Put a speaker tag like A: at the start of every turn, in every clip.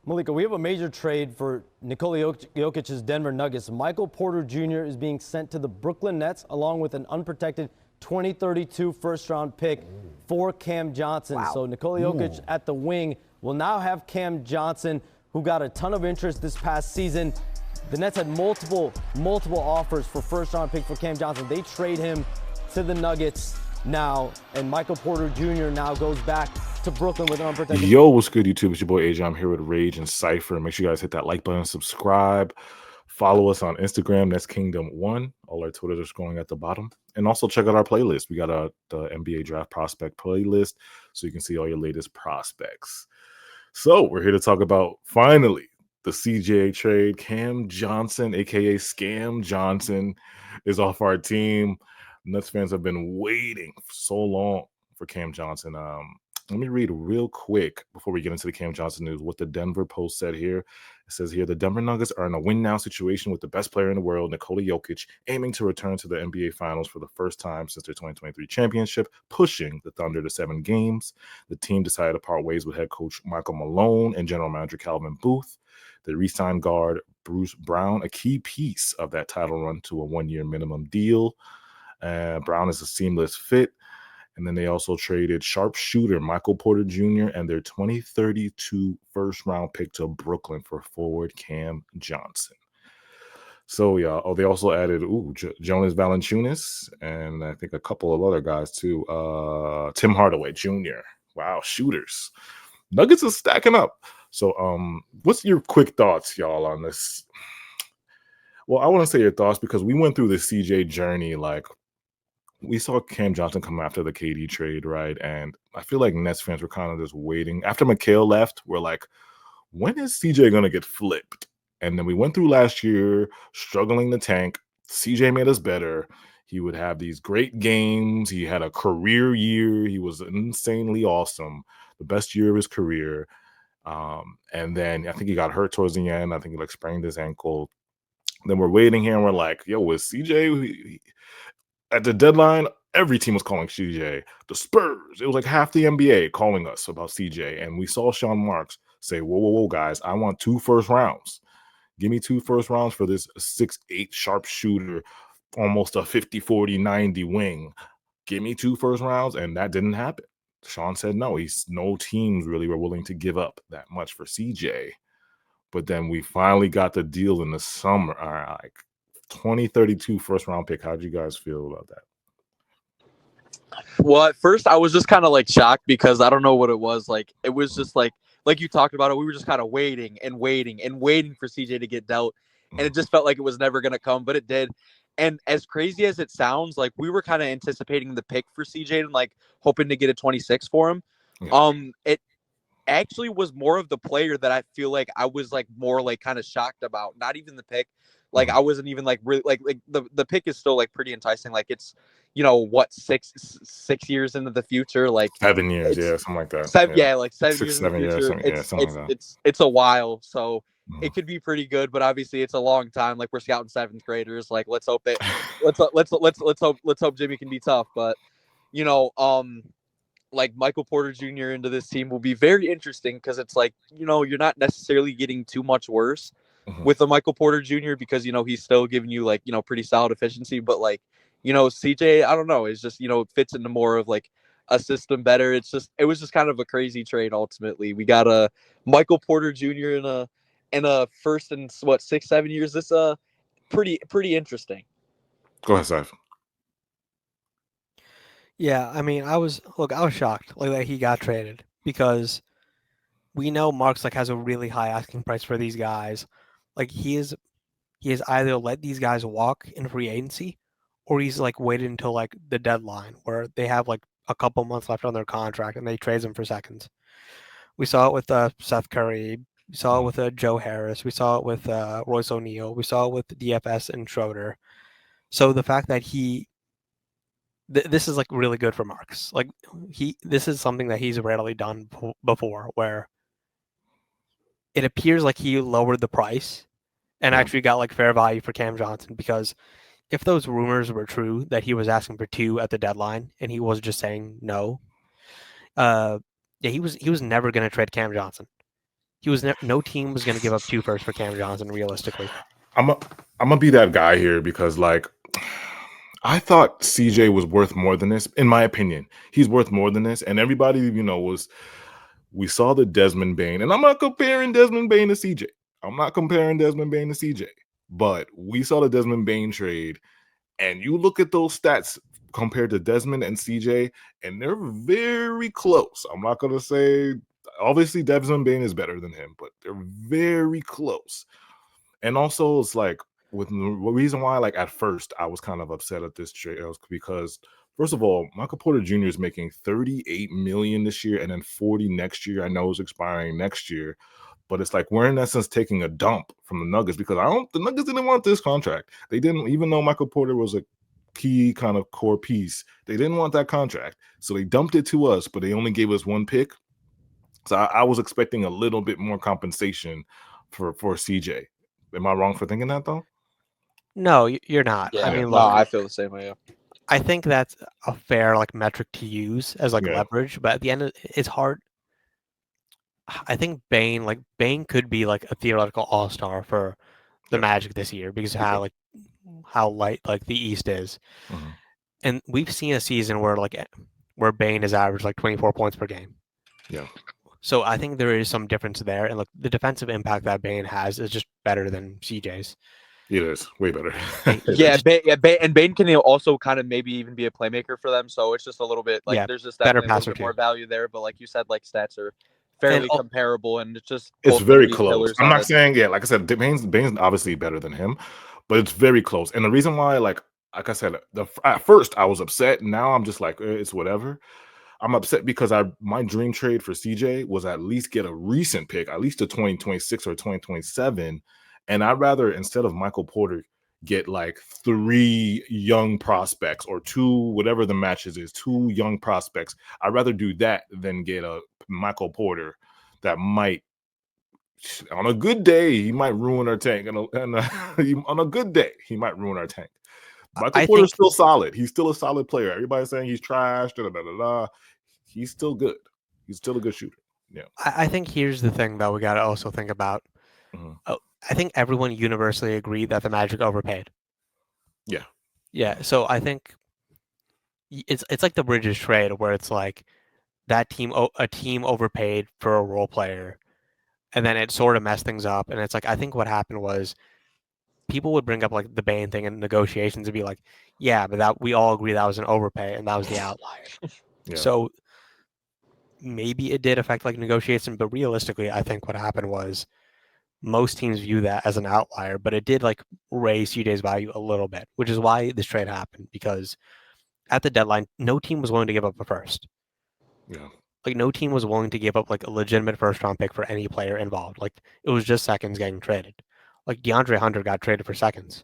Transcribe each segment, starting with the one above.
A: Malika, we have a major trade for Nikola Jokic's Denver Nuggets. Michael Porter Jr. is being sent to the Brooklyn Nets along with an unprotected 2032 first-round pick for Cam Johnson.
B: Wow.
A: So Nikola Jokic at the wing will now have Cam Johnson, who got a ton of interest this past season. The Nets had multiple offers for first-round pick for Cam Johnson. They trade him to the Nuggets now, and Michael Porter Jr. now goes back to Brooklyn with an unprotected.
C: Yo, what's good, YouTube? It's your boy AJ. I'm here with Rage and Cypher. Make sure you guys hit that like button, subscribe, follow us on Instagram. That's Kingdom1. All our Twitters are scrolling at the bottom. And also check out our playlist. We got the NBA Draft Prospect playlist, so you can see all your latest prospects. So we're here to talk about, finally, the CJ trade. Cam Johnson, a.k.a. Scam Johnson, is off our team. Nets fans have been waiting for so long for Cam Johnson. Let me read real quick before we get into the Cam Johnson news what the Denver Post said here. It says here, the Denver Nuggets are in a win-now situation with the best player in the world, Nikola Jokic, aiming to return to the NBA Finals for the first time since their 2023 championship, pushing the Thunder to 7 games. The team decided to part ways with head coach Michael Malone and general manager Calvin Booth. They re-signed guard Bruce Brown, a key piece of that title run, to a 1-year minimum deal. Brown is a seamless fit. And then they also traded sharpshooter Michael Porter Jr. and their 2032 first-round pick to Brooklyn for forward Cam Johnson. So, yeah. Oh, they also added Jonas Valanciunas and I think a couple of other guys too. Tim Hardaway Jr. Wow, shooters. Nuggets is stacking up. So, what's your quick thoughts, y'all, on this? Well, I want to say your thoughts because we went through the CJ journey, like, we saw Cam Johnson come after the KD trade, right? And I feel like Nets fans were kind of just waiting. After McHale left, we're like, when is CJ going to get flipped? And then we went through last year, struggling to tank. CJ made us better. He would have these great games. He had a career year. He was insanely awesome. The best year of his career. And then I think he got hurt towards the end. I think he like sprained his ankle. Then we're waiting here and we're like, yo, was CJ... At the deadline, every team was calling CJ. The Spurs, it was like half the NBA calling us about CJ. And we saw Sean Marks say, whoa, guys, I want 2 first rounds. Give me 2 first rounds for this 6'8" sharpshooter, almost a 50-40-90 wing. Give me 2 first rounds, and that didn't happen. Sean said no. No teams really were willing to give up that much for CJ. But then we finally got the deal in the summer. All right, like 2032 first round pick. How'd you guys feel about that?
B: Well, at first I was just kind of like shocked because I don't know what it was. Like it was just like you talked about it. We were just kind of waiting for CJ to get dealt, and it just felt like it was never gonna come, but it did. And as crazy as it sounds, like we were kind of anticipating the pick for CJ and like hoping to get a 26 for him.
C: Yeah.
B: It actually was more of the player that I feel like I was like more like kind of shocked about. Not even the pick. Like I wasn't even like really like the pick is still like pretty enticing. Like it's, you know, what, 6 years into the future, like
C: 7 years, yeah, something like that.
B: Like 7
C: 6,
B: years
C: 7
B: in the future.
C: years, something like that.
B: It's a while, so it could be pretty good. But obviously, it's a long time. Like we're scouting 7th graders. Like let's hope Jimmy can be tough. But you know, like Michael Porter Jr. into this team will be very interesting because it's like, you know, you're not necessarily getting too much worse with a Michael Porter Jr. because, you know, he's still giving you like, you know, pretty solid efficiency. But like, you know, CJ, I don't know, it's just, you know, it fits into more of like a system better. It was just kind of a crazy trade. Ultimately, we got a Michael Porter Jr. in a first in what 6-7 years. This pretty interesting.
C: Go ahead, Saif.
D: Yeah, I mean, I was shocked like that he got traded because we know Marks like has a really high asking price for these guys. Like he has either let these guys walk in free agency, or he's like waited until like the deadline where they have like a couple months left on their contract and they trade them for seconds. We saw it with Seth Curry. We saw it with Joe Harris. We saw it with Royce O'Neal. We saw it with DFS and Schroeder. So the fact that this is like really good for Marks. Like this is something that he's rarely done before, where it appears like he lowered the price and actually got like fair value for Cam Johnson, because if those rumors were true that he was asking for 2 at the deadline and he was just saying no, he was never going to trade Cam Johnson. no team was going to give up 2 firsts for Cam Johnson realistically.
C: I'm gonna be that guy here because like I thought CJ was worth more than this. In my opinion, he's worth more than this. And everybody, we saw the Desmond Bain, and I'm not comparing Desmond Bain to CJ. I'm not comparing Desmond Bain to CJ, but we saw the Desmond Bain trade, and you look at those stats compared to Desmond and CJ, and they're very close. I'm not gonna say obviously Desmond Bain is better than him, but they're very close. And also, it's like with the reason why, like at first, I was kind of upset at this trade because, first of all, Michael Porter Jr. is making $38 million this year and then 40 next year. I know it's expiring next year, but it's like we're in essence taking a dump from the Nuggets because the Nuggets didn't want this contract. They didn't, even though Michael Porter was a key kind of core piece, they didn't want that contract, so they dumped it to us. But they only gave us 1 pick, so I was expecting a little bit more compensation for CJ. Am I wrong for thinking that though?
D: No, you're not.
B: Yeah,
D: I mean,
B: no,
D: look,
B: I feel the same way. Yeah.
D: I think that's a fair like metric to use as like
C: Yeah.
D: leverage, but at the end, it's hard. I think Bain could be like a theoretical all-star for the
C: Yeah.
D: Magic this year because of how light like the East is,
C: Mhm.
D: and we've seen a season where Bain has averaged like 24 points per game.
C: Yeah.
D: So I think there is some difference there, and look, the defensive impact that Bain has is just better than CJ's.
C: It is way better.
B: Yeah, and Bain can also kind of maybe even be a playmaker for them. So it's just a little bit like
D: Yeah,
B: there's just
D: better
B: definitely a
D: passer
B: little bit more
D: too.
B: value there. But like you said, like stats are fairly
D: al-
B: comparable, and it's just
C: It's
B: both
C: very
B: these
C: close.
B: pillars
C: I'm
B: on
C: not
B: it.
C: saying, yeah, like I said, Bain's obviously better than him, but it's very close. And the reason why, like I said, at first I was upset. Now I'm just like, it's whatever. I'm upset because my dream trade for CJ was at least get a recent pick, at least a 2026 or 2027. And I'd rather, instead of Michael Porter, get like 3 young prospects or 2, whatever the matches is, 2 young prospects. I'd rather do that than get a Michael Porter that might, on a good day, he might ruin our tank. And on a good day, he might ruin our tank. Michael
D: I
C: Porter's
D: think
C: still solid. He's still a solid player. Everybody's saying he's trash. Da, da, da, da, da. He's still good. He's still a good shooter. Yeah.
D: I think here's the thing that we got to also think about.
C: Mhm.
D: I think everyone universally agreed that the Magic overpaid.
C: Yeah.
D: Yeah, so I think it's like the Bridges trade where it's like a team overpaid for a role player, and then it sort of messed things up. And it's like I think what happened was people would bring up like the Bain thing in negotiations and be like, yeah, but that we all agree that was an overpay and that was the outlier.
C: Yeah.
D: So maybe it did affect like negotiation, but realistically, I think what happened was most teams view that as an outlier, but it did like raise CJ's value a little bit, which is why this trade happened, because at the deadline, no team was willing to give up a first.
C: Yeah.
D: Like no team was willing to give up like a legitimate first round pick for any player involved. Like it was just seconds getting traded. Like DeAndre Hunter got traded for seconds.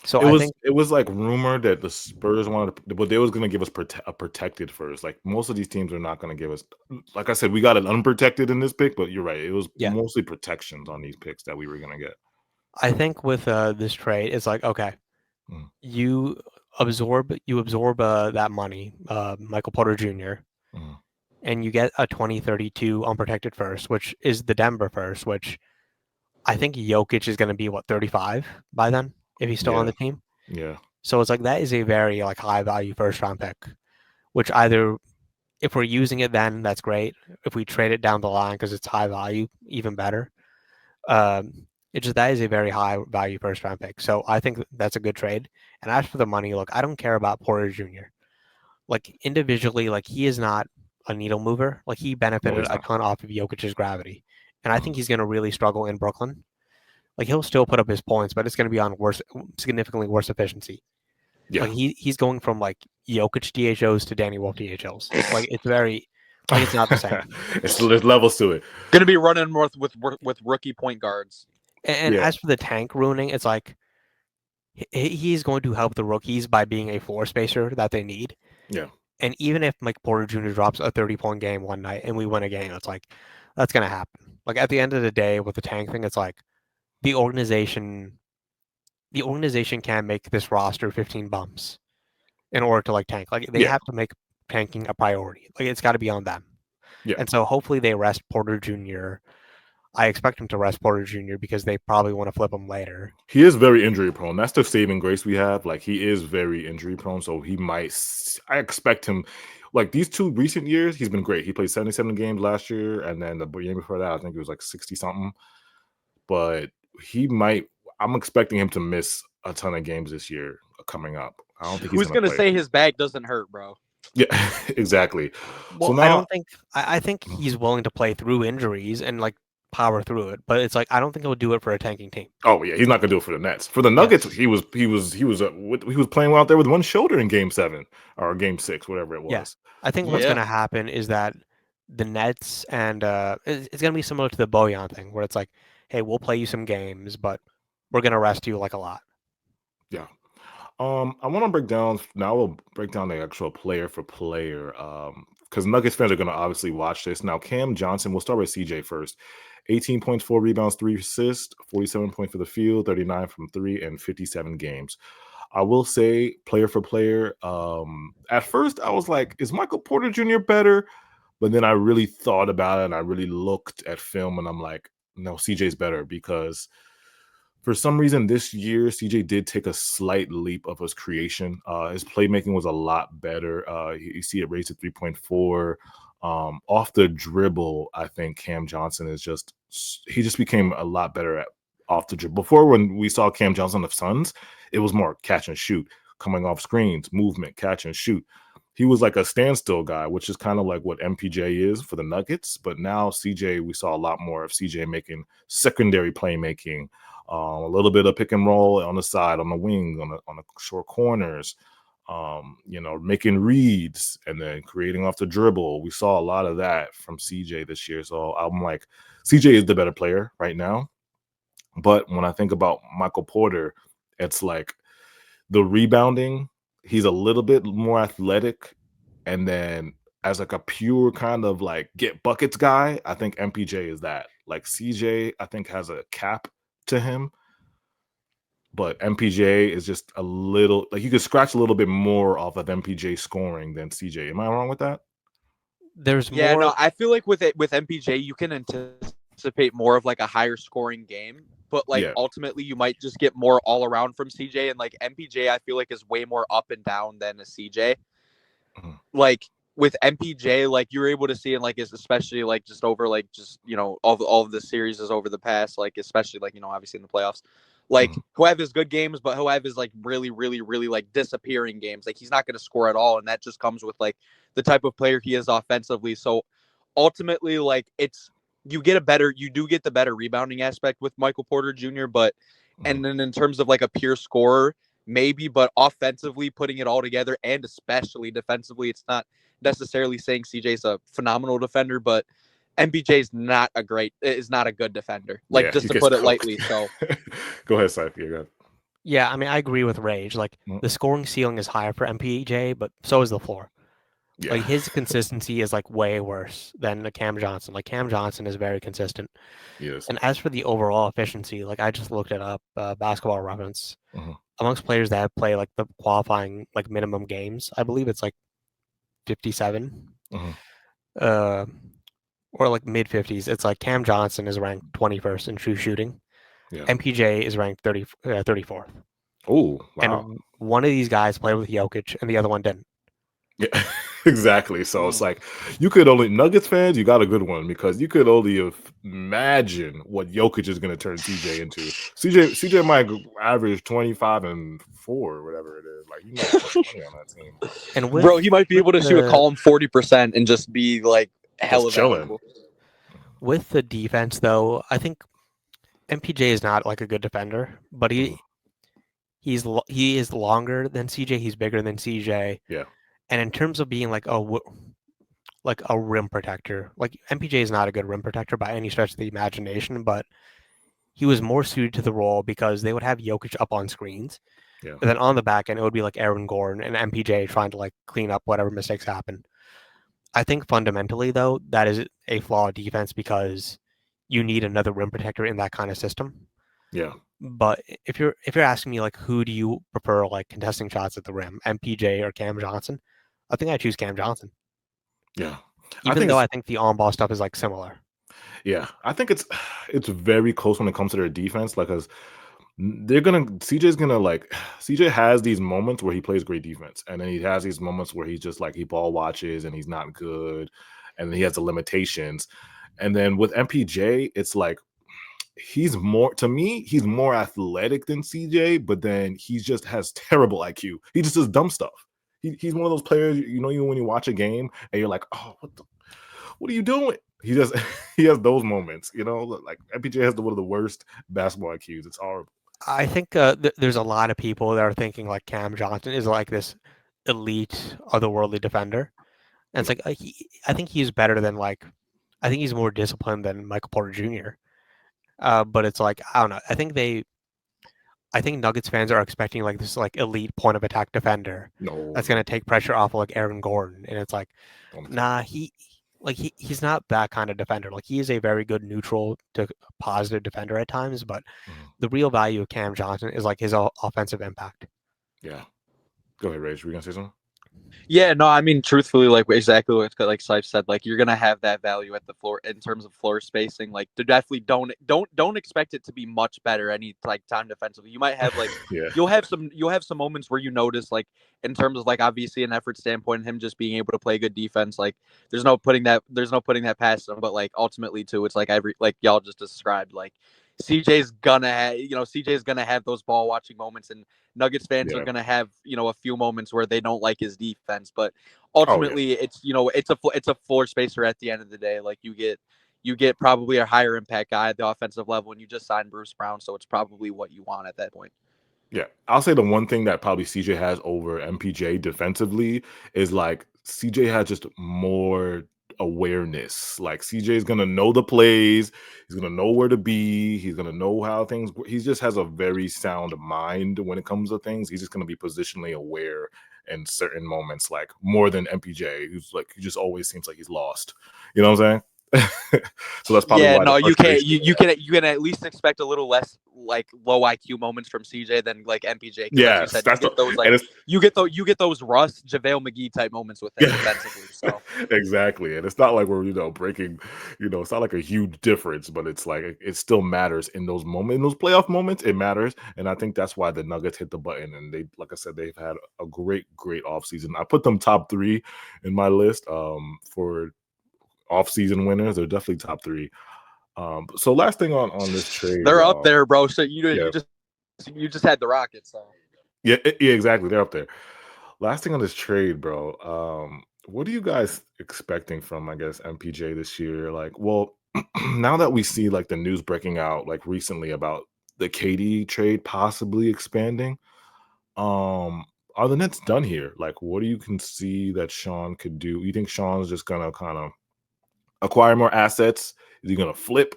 D: So I think
C: it was like rumored that the Spurs wanted, but they was going to give us a protected first. Like most of these teams are not going to give us. Like I said, we got an unprotected in this pick, but you're right. It was mostly protections on these picks that we were going to get.
D: I think with this trade, it's like okay, you absorb that money, Michael Porter Jr. And you get a 2032 unprotected first, which is the Denver first, which I think Jokic is going to be 35 by then if he's still on the team.
C: Yeah.
D: So it's like that is a very like high value first round pick, which either if we're using it then that's great. If we trade it down the line because it's high value, even better. That is a very high value first round pick. So I think that's a good trade. And as for the money, look, I don't care about Porter Jr. Like individually, like he is not a needle mover. Like he benefited a ton off of Jokic's gravity. And I think he's going to really struggle in Brooklyn. Like he'll still put up his points, but it's going to be on significantly worse efficiency.
C: Yeah.
D: Like he's going from like Jokic DHOs to Danny Wolf DHOs. Like it's very, like it's not the same.
C: There's levels to it.
B: Going to be running more with rookie point guards.
D: And as for the tank ruining, it's like he's going to help the rookies by being a floor spacer that they need.
C: Yeah.
D: And even if Mike Porter Jr. drops a 30-point game one night and we win a game, it's like that's going to happen. Like at the end of the day with the tank thing, it's like the organization can't make this roster 15 bumps in order to like tank. Like they have to make tanking a priority. Like it's got to be on them.
C: Yeah.
D: And so hopefully they rest Porter Jr. I expect him to rest Porter Jr. because they probably want to flip him later.
C: He is very injury prone. That's the saving grace we have. Like, he is very injury prone, so he might. I expect him. Like, these 2 recent years, he's been great. He played 77 games last year, and then the year before that, I think it was like 60 something. But he might. I'm expecting him to miss a ton of games this year coming up. I don't think he's
B: Who's
C: going
B: gonna
C: to play.
B: say his back doesn't hurt, bro?
C: Yeah, exactly.
D: Well,
C: So now,
D: I don't think I think he's willing to play through injuries and like power through it, but it's like I don't think he'll do it for a tanking team.
C: oh yeah, he's not going to do it for the Nets. For the Nuggets,
D: Yes.
C: he was playing out there with one shoulder in Game 7 or Game 6, whatever it was.
D: Yeah. I think what's
B: Yeah.
D: going to happen is that the Nets and it's going to be similar to the Bojan thing, where it's like, hey, we'll play you some games, but we're going to rest you like a lot.
C: Yeah. I want to break down now. We'll break down the actual player for player. Because Nuggets fans are going to obviously watch this now. Cam Johnson. We'll start with CJ first. 18 points, 4 rebounds, 3 assists, 47 points for the field, 39 from 3, and 57 games. I will say, player for player. At first, I was like, "Is Michael Porter Jr. better?" But then I really thought about it, and I really looked at film, and I'm like, "No, CJ's better," because for some reason this year, CJ did take a slight leap of his creation. His playmaking was a lot better. You see it raised to 3.4. Off the dribble, I think Cam Johnson he just became a lot better at off the dribble. Before, when we saw Cam Johnson on the Suns, it was more catch and shoot, coming off screens, movement, catch and shoot. He was like a standstill guy, which is kind of like what MPJ is for the Nuggets. But now CJ, we saw a lot more of CJ making secondary playmaking, a little bit of pick and roll on the side, on the wing, on the short corners, making reads and then creating off the dribble. We saw a lot of that from CJ this year. So I'm like, CJ is the better player right now. But when I think about Michael Porter, it's like the rebounding, he's a little bit more athletic. And then as like a pure kind of like get buckets guy, I think MPJ is that. Like CJ, I think has a cap to him, but MPJ is just a little like you could scratch a little bit more off of MPJ scoring than CJ. Am I wrong with that?
D: There's
B: Yeah,
D: more.
B: no, I feel like with MPJ, you can anticipate more of like a higher scoring game, but like
C: Yeah.
B: ultimately you might just get more all around from CJ, and like MPJ, I feel like is way more up and down than a CJ.
C: Mhm.
B: Like with MPJ, like you were able to see in like especially like just over like just all of the series is over the past, like especially like obviously in the playoffs. Like he'll have his good games, but he'll have his like really, really, really like disappearing games. Like he's not going to score at all, and that just comes with like the type of player he is offensively. So ultimately, like you do get the better rebounding aspect with Michael Porter Jr. But and then in terms of like a pure scorer, maybe, but offensively putting it all together and especially defensively, it's not necessarily saying CJ's a phenomenal defender, but MPJ is not a good defender. Like
C: Yeah,
B: just
C: he
B: to
C: gets
B: put it
C: cooked.
B: lightly. So
C: go ahead, Saif. Yeah, go ahead.
D: Yeah, I mean, I agree with Rage. Like the scoring ceiling is higher for MPJ, but so is the floor.
C: Yeah.
D: Like his consistency is like way worse than the Cam Johnson. Like Cam Johnson is very consistent.
C: Yes.
D: And as for the overall efficiency, like I just looked it up, Basketball Reference,
C: Mhm.
D: amongst players that play like the qualifying like minimum games, I believe it's like 57, or like mid 50s. It's like Cam Johnson is ranked 21st in true shooting.
C: Yeah.
D: MPJ is ranked 34th.
C: Oh, wow.
D: And one of these guys played with Jokic, and the other one didn't.
C: Yeah, exactly. So it's like you could only Nuggets fans, you got a good one because you could only imagine what Jokic is going to turn CJ into. CJ might average 25 and 4 or whatever it is. Like money on that team.
D: And
B: bro, he might be able to shoot a calm 40% and just be like hella valuable.
D: With the defense, though, I think MPJ is not like a good defender, but he is longer than CJ. He's bigger than CJ.
C: Yeah.
D: And in terms of being like a rim protector, like MPJ is not a good rim protector by any stretch of the imagination, but he was more suited to the role because they would have Jokic up on screens.
C: Yeah.
D: And then on the back end, it would be like Aaron Gordon and MPJ trying to like clean up whatever mistakes happen. I think fundamentally, though, that is a flawed defense because you need another rim protector in that kind of system.
C: Yeah.
D: But if you're asking me like who do you prefer like contesting shots at the rim, MPJ or Cam Johnson, I think I choose Cam Johnson.
C: Yeah.
D: Even though I think the on-ball stuff is like similar.
C: Yeah, I think it's very close when it comes to their defense. Like, cause CJ's gonna like CJ has these moments where he plays great defense, and then he has these moments where he's just like he ball watches and he's not good, and he has the limitations. And then with MPJ, it's like he's more to me, he's more athletic than CJ, but then he just has terrible IQ. He just does dumb stuff. He's one of those players, you know, even when you watch a game and you're like, oh, what are you doing? He just he has those moments, you know, like MPJ has one of the worst basketball IQs. It's horrible.
D: I think there's a lot of people that are thinking like Cam Johnson is like this elite, otherworldly defender, and it's like I think he's better than like I think he's more disciplined than Michael Porter Jr. But it's like I don't know. I think Nuggets fans are expecting like this like elite point of attack defender
C: No,
D: that's gonna take pressure off of like Aaron Gordon, and it's like nah, he's not that kind of defender. Like he is a very good neutral to positive defender at times, but the real value of Cam Johnson is like his offensive impact.
C: Yeah. Go ahead, Rage. Were you gonna say something?
B: Yeah, no, I mean, truthfully, like exactly what like Sife said, like you're gonna have that value at the floor in terms of floor spacing. Like, definitely don't expect it to be much better any like time defensively. You might have like
C: Yeah.
B: you'll have some moments where you notice like in terms of like obviously an effort standpoint, him just being able to play good defense. Like there's no putting that past him. But like ultimately too, it's like like y'all just described, like CJ's gonna have those ball watching moments, and Nuggets fans are
C: Yeah.
B: gonna have a few moments where they don't like his defense, but
C: Oh, yeah.
B: ultimately it's it's a floor spacer at the end of the day. Like you get probably a higher impact guy at the offensive level, and you just signed Bruce Brown, so it's probably what you want at that point.
C: Yeah, I'll say the one thing that probably CJ has over MPJ defensively is like CJ has just more awareness. Like CJ is gonna know the plays, he's gonna know where to be, he's gonna know how things. He just has a very sound mind when it comes to things. He's just gonna be positionally aware in certain moments, like more than MPJ, who's like he just always seems like he's lost. You know what I'm saying? So that's probably why.
B: No,
C: the
B: you can't.
C: frustration-
B: You can at least expect a little less like low IQ moments from CJ than like MPJ. Because like you
C: Yes,
B: said,
C: that's
B: you get those
C: and it's
B: you get those Russ JaVale McGee type moments with him
C: yeah,
B: defensively. So
C: exactly. And it's not like we're, breaking, it's not like a huge difference, but it's like it still matters in those moments, in those playoff moments, it matters. And I think that's why the Nuggets hit the button. And they, like I said, they've had a great, great offseason. I put them top 3 in my list for offseason winners. They're definitely top 3. So last thing on this trade.
B: they're up there, bro. So
C: Yeah.
B: you just had the Rockets. So
C: Yeah, exactly. They're up there. Last thing on this trade, bro. What are you guys expecting from, I guess, MPJ this year? Like, well, now that we see like the news breaking out like recently about the KD trade possibly expanding, are the Nets done here? Like, what do you can see that Sean could do? You think Sean's just gonna kind of acquire more assets? Is he gonna flip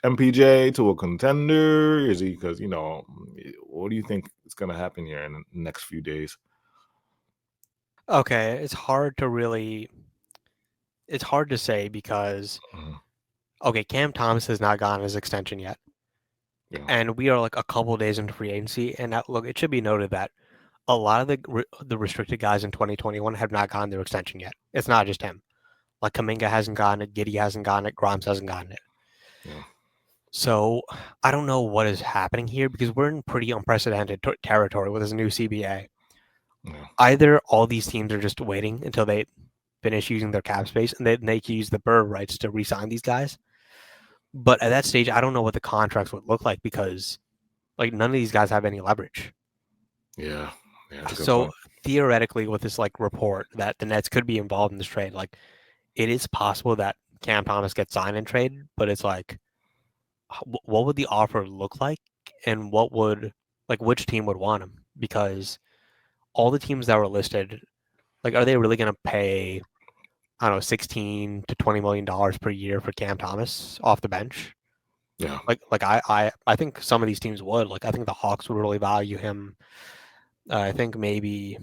C: MPJ to a contender? Is he because what do you think is gonna happen here in the next few days?
D: Okay, it's hard to say because okay, Cam Thomas has not gotten his extension yet.
C: Yeah.
D: And we are like a couple days into free agency, and look, it should be noted that a lot of the restricted guys in 2021 have not gotten their extension yet. It's not just him. Like Kuminga hasn't gotten it, Giddey hasn't gotten it, Grimes hasn't gotten it.
C: Yeah.
D: So I don't know what is happening here because we're in pretty unprecedented territory with this new CBA.
C: Yeah.
D: Either all these teams are just waiting until they finish using their cap space and then they can use the bird rights to re-sign these guys. But at that stage, I don't know what the contracts would look like because like none of these guys have any leverage.
C: Yeah. That's a good
D: So
C: point.
D: theoretically, with this like report that the Nets could be involved in this trade, like it is possible that Cam Thomas gets signed and traded, but it's like, what would the offer look like, and which team would want him? Because all the teams that were listed, like, are they really going to pay, I don't know, $16 to $20 million per year for Cam Thomas off the bench?
C: Yeah.
D: Like I think some of these teams would. Like I think the Hawks would really value him. I think maybe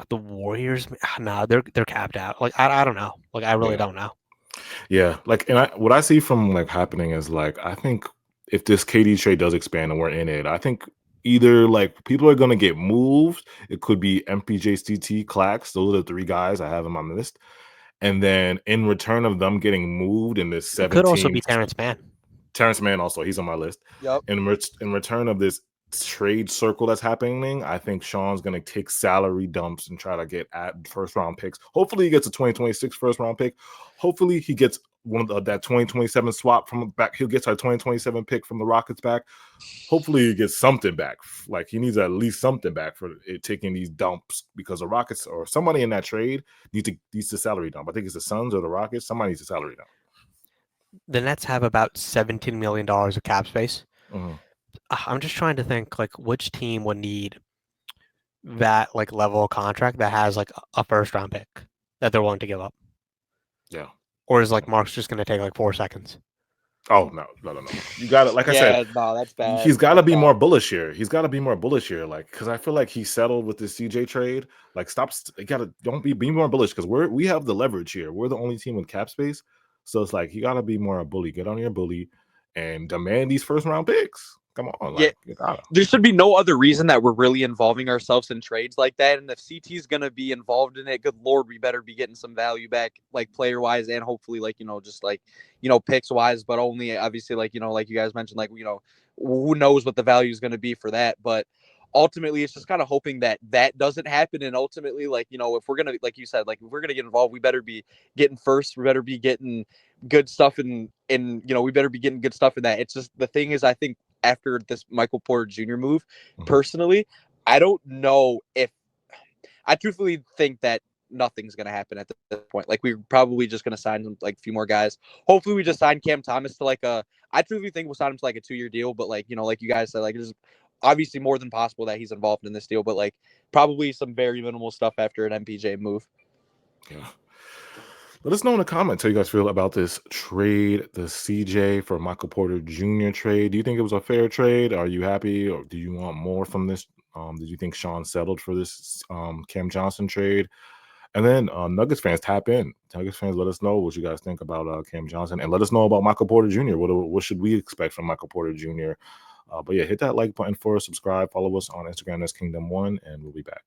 D: the Warriors. No, they're capped out. Like I don't know. Like I really don't know.
C: Yeah. Like, and what I see from like happening is like, I think if this KD trade does expand and we're in it, I think either like people are going to get moved. It could be MPJ, CT, Clax. Those are the 3 guys I have him on the list. And then in return of them getting moved in this
D: It could also
C: 17,
D: be Terrence Mann.
C: Terrence Mann also, he's on my list.
B: Yep.
C: In return of this trade circle that's happening, I think Sean's going to take salary dumps and try to get at first round picks. Hopefully he gets a 2026 first round pick. Hopefully he gets one of that 2027 swap from back. He'll get our 2027 pick from the Rockets back. Hopefully he gets something back. Like he needs at least something back for it taking these dumps, because the Rockets or somebody in that trade needs to salary dump. I think it's the Suns or the Rockets. Somebody needs to salary dump.
D: The Nets have about $17 million of cap space.
C: Mhm.
D: I'm just trying to think like which team would need that like level of contract that has like a first round pick that they're willing to give up.
C: Yeah.
D: Or is like Mark's just going to take like 4 seconds?
C: Oh no. You got it. Like I said,
B: no, that's bad.
C: he's got to
B: That's
C: be
B: bad.
C: more bullish here. Like, because I feel like he settled with this CJ trade. Like, don't be more bullish, because we have the leverage here. We're the only team with cap space, so it's like you got to be more a bully. Get on your bully and demand these first round picks. Come on, like, you gotta.
B: There should be no other reason that we're really involving ourselves in trades like that. And if CT's going to be involved in it, good Lord, we better be getting some value back, like player wise, and hopefully like, just like, picks wise, but only obviously like, like you guys mentioned, like, who knows what the value is going to be for that. But ultimately it's just kind of hoping that that doesn't happen. And ultimately, like, if we're going to, like you said, like if we're going to get involved, we better be getting first. We better be getting good stuff and we better be getting good stuff in that. It's just, the thing is, I think after this Michael Porter Jr. move, personally, I don't know if I truthfully think that nothing's going to happen at this point. Like, we're probably just going to sign like a few more guys. Hopefully we just sign Cam Thomas to I truthfully think we'll sign him to like a 2-year deal, but like, like you guys said, like there's obviously more than possible that he's involved in this deal, but like probably some very minimal stuff after an MPJ move.
C: Yeah. Let us know in the comments how you guys feel about this trade, the CJ for Michael Porter Jr. trade. Do you think it was a fair trade? Are you happy, or do you want more from this? Did you think Sean settled for this Cam Johnson trade? And then Nuggets fans, tap in. Nuggets fans, let us know what you guys think about Cam Johnson, and let us know about Michael Porter Jr. What should we expect from Michael Porter Jr.? But yeah, hit that like button for us, subscribe, follow us on Instagram. That's Kingdom One, and we'll be back.